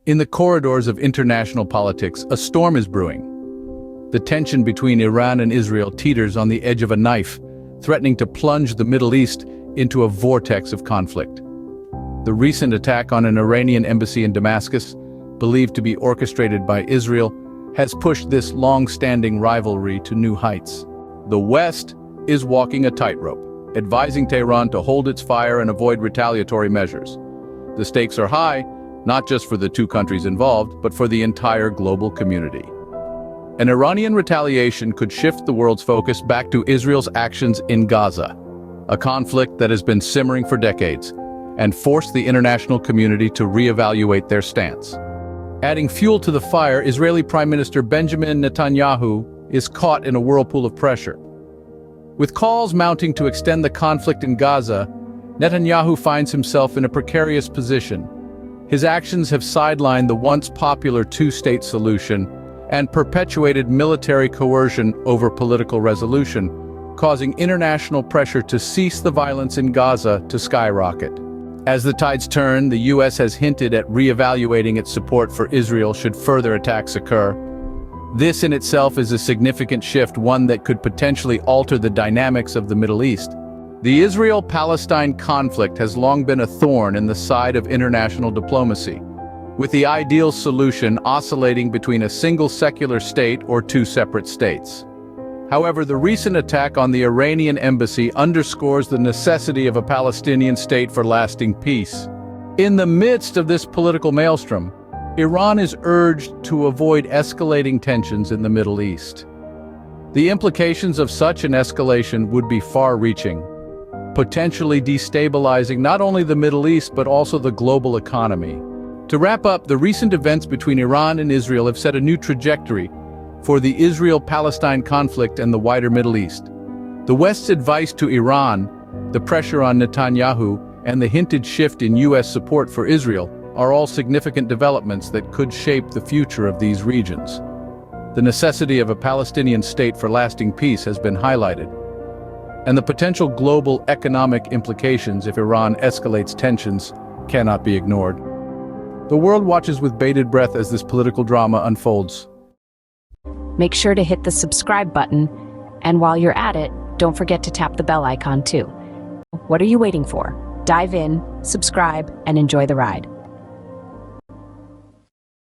In the corridors of international politics, a storm is brewing. The tension between Iran and Israel teeters on the edge of a knife, threatening to plunge the Middle East into a vortex of conflict. The recent attack on an Iranian embassy in Damascus, believed to be orchestrated by Israel, has pushed this long-standing rivalry to new heights. The West is walking a tightrope, advising Tehran to hold its fire and avoid retaliatory measures. The stakes are high, not just for the two countries involved, but for the entire global community. An Iranian retaliation could shift the world's focus back to Israel's actions in Gaza, a conflict that has been simmering for decades, and force the international community to reevaluate their stance. Adding fuel to the fire, Israeli Prime Minister Benjamin Netanyahu is caught in a whirlpool of pressure. With calls mounting to extend the conflict in Gaza, Netanyahu finds himself in a precarious position. His actions have sidelined the once popular two-state solution and perpetuated military coercion over political resolution, causing international pressure to cease the violence in Gaza to skyrocket. As the tides turn, the U.S. has hinted at re-evaluating its support for Israel should further attacks occur. This in itself is a significant shift, one that could potentially alter the dynamics of the Middle East. The Israel-Palestine conflict has long been a thorn in the side of international diplomacy, with the ideal solution oscillating between a single secular state or two separate states. However, the recent attack on the Iranian embassy underscores the necessity of a Palestinian state for lasting peace. In the midst of this political maelstrom, Iran is urged to avoid escalating tensions in the Middle East. The implications of such an escalation would be far-reaching, potentially destabilizing not only the Middle East but also the global economy. To wrap up, the recent events between Iran and Israel have set a new trajectory for the Israel-Palestine conflict and the wider Middle East. The West's advice to Iran, the pressure on Netanyahu, and the hinted shift in U.S. support for Israel are all significant developments that could shape the future of these regions. The necessity of a Palestinian state for lasting peace has been highlighted, and the potential global economic implications if Iran escalates tensions cannot be ignored. The world watches with bated breath as this political drama unfolds. Make sure to hit the subscribe button, and while you're at it, don't forget to tap the bell icon too. What are you waiting for? Dive in, subscribe, and enjoy the ride.